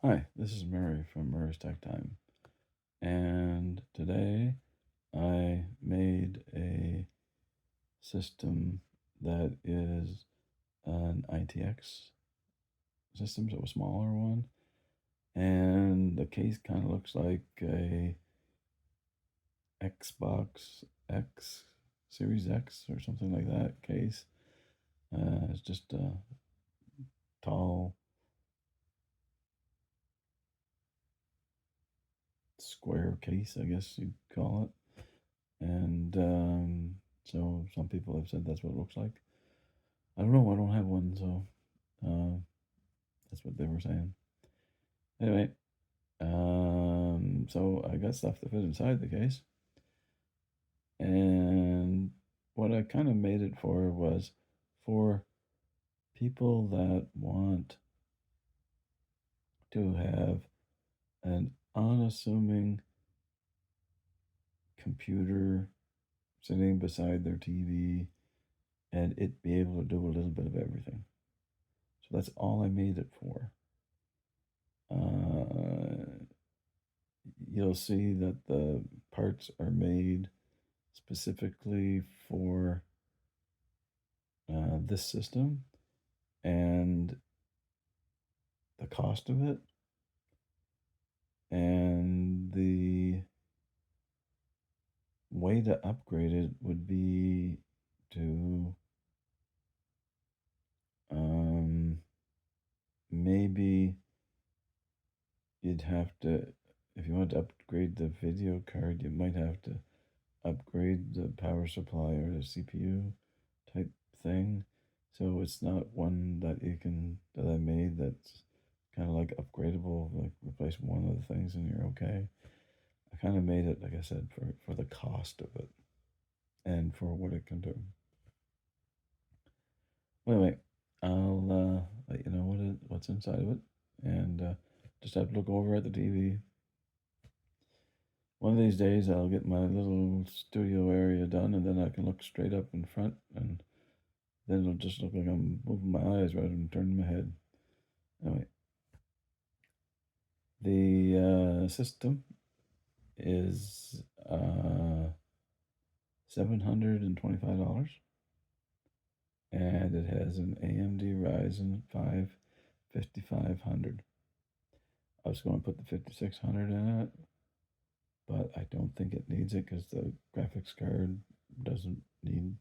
Hi, this is Murray from Murray's Tech Time, and today I made a system that is an ITX system, so a smaller one, and the case kind of looks like a Xbox X, Series X or something like that case. It's just a tall square case, I guess you'd call it. And so some people have said that's what it looks like. I don't know. I don't have one, so uh, that's what they were saying. Anyway, so I got stuff to fit inside the case, and what I kind of made it for was for people that want to have an unassuming computer sitting beside their TV and it be able to do a little bit of everything. So that's all I made it for. Uh, you'll see that the parts are made specifically for this system and the cost of it and the way to upgrade it would be to maybe you'd have to, if you want to upgrade the video card, you might have to upgrade the power supply or the CPU type thing. So it's not one that that I made that's kind of like upgradable, like replace one of the things and you're okay. I kind of made it, like I said, for the cost of it and for what it can do. Anyway, I'll let you know what's inside of it and just have to look over at the TV. One of these days I'll get my little studio area done and then I can look straight up in front and then it'll just look like I'm moving my eyes rather than turning my head. Anyway, the system is $725, and it has an AMD Ryzen 5 5500. I was going to put the 5600 in it, but I don't think it needs it because the graphics card doesn't need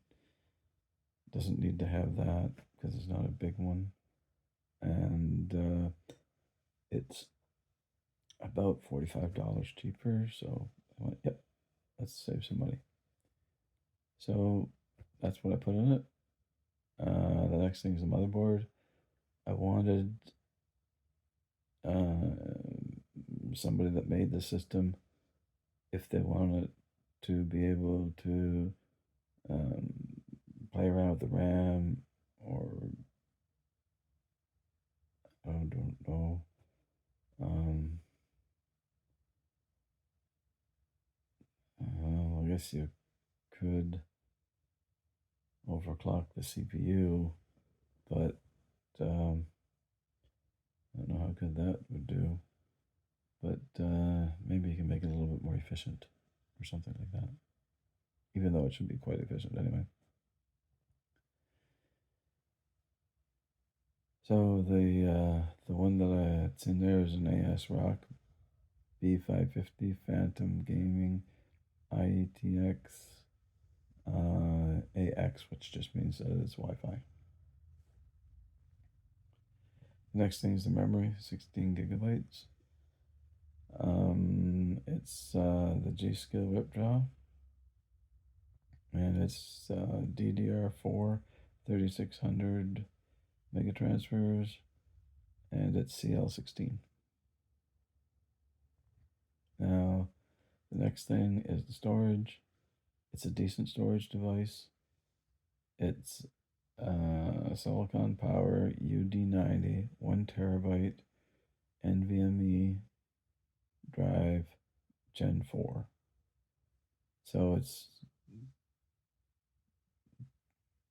doesn't need to have that because it's not a big one, and it's about $45 cheaper. So I went, yep, let's save some money. So that's what I put in it. The next thing is the motherboard. I wanted somebody that made the system, if they wanted to be able to um, play around with the RAM or I don't know. I guess you could overclock the CPU, but I don't know how good that would do. But maybe you can make it a little bit more efficient or something like that, even though it should be quite efficient anyway. So the one that's in there is an ASRock B550 Phantom Gaming ITX AX, which just means that it's Wi-Fi. Next thing is the memory, 16 gigabytes. It's the G-Skill Whipjaw, and it's DDR4 3600 megatransfers, and it's CL16. Now, the next thing is the storage. It's a decent storage device. It's Silicon Power UD90, 1 terabyte NVMe drive Gen 4. So it's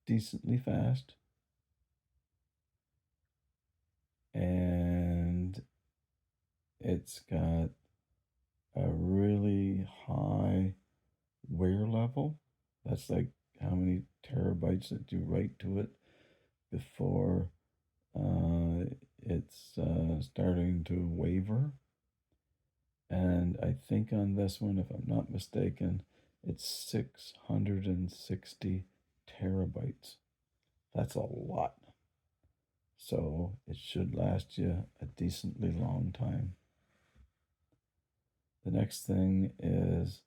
decently fast and It's got a really high wear level. That's like how many terabytes that you write to it before it's starting to waver. And I think on this one, if I'm not mistaken, it's 660 terabytes. That's a lot. So it should last you a decently long time. The next thing is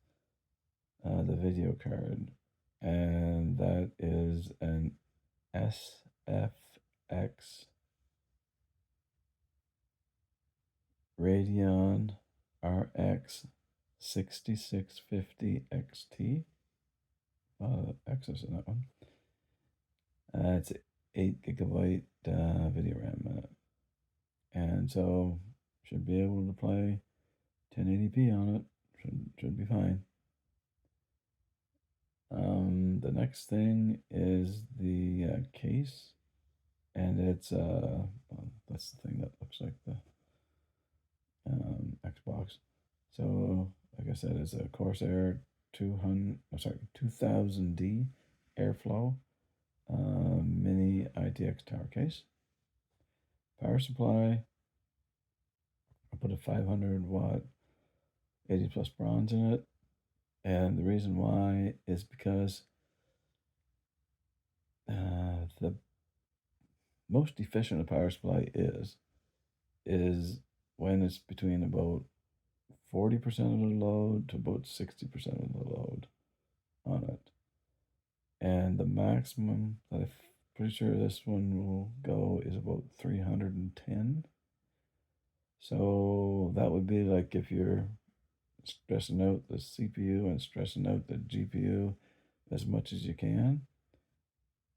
the video card, and that is an SFX Radeon RX 6650 XT. X's in that one. It's 8 gigabyte video RAM in it. And so should be able to play 1080p on it. Should be fine. The next thing is the case, and it's that's the thing that looks like the Xbox. So like I said, it's a Corsair 2000D Airflow mini ITX tower case. Power supply, I put a 500-watt 80 plus bronze in it, and the reason why is because the most efficient a power supply is when it's between about 40% of the load to about 60% of the load on it. And the maximum that I'm pretty sure this one will go is about 310. So that would be like if you're stressing out the CPU and stressing out the GPU as much as you can.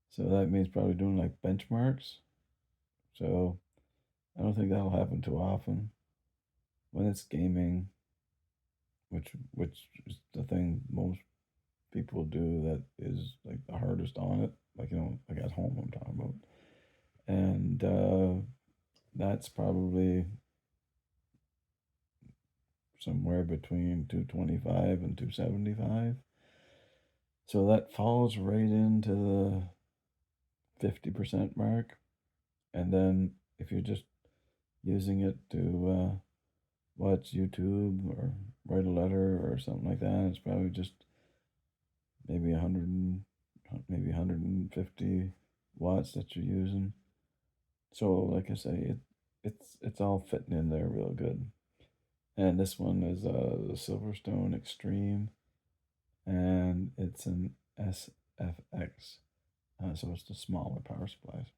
So that means probably doing like benchmarks. So I don't think that'll happen too often. When it's gaming, which is the thing most people do that is like the hardest on it, like like at home I'm talking about. And that's probably somewhere between 225 and 275. So that falls right into the 50% mark. And then if you're just using it to watch YouTube or write a letter or something like that, it's probably just maybe 100, maybe 150 watts that you're using. So like I say, it's all fitting in there real good. And this one is the Silverstone Extreme, and it's an SFX, so it's the smaller power supplies.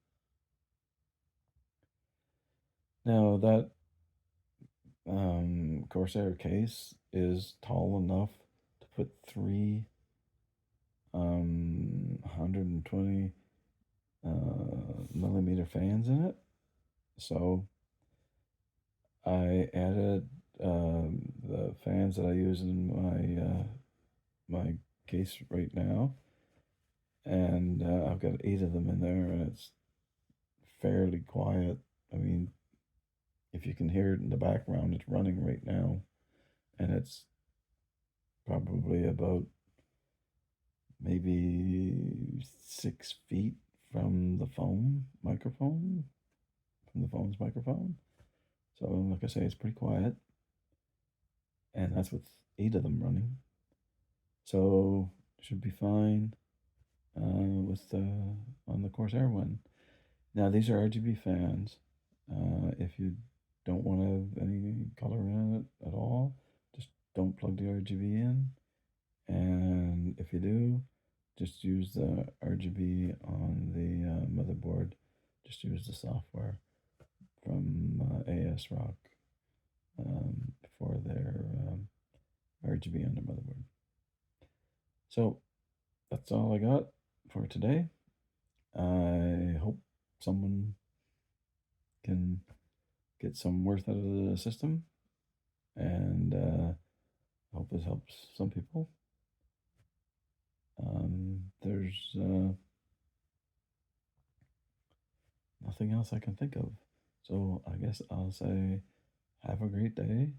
Now that Corsair case is tall enough to put three 120 millimeter fans in it. So I added the fans that I use in my case right now, and I've got 8 of them in there, and it's fairly quiet. I mean, if you can hear it in the background, it's running right now, and it's probably about maybe 6 feet from the microphone, from the phone's microphone. So, like I say, it's pretty quiet, and that's with 8 of them running. So, should be fine with on the Corsair one. Now, these are RGB fans. If you don't want to have any color in it at all, just don't plug the RGB in. And if you do, just use the RGB on the motherboard. Just use the software from ASRock for their RGB on the motherboard. So that's all I got for today. I hope someone can get some worth out of the system, and I hope this helps some people. There's nothing else I can think of, so I guess I'll say Have a great day.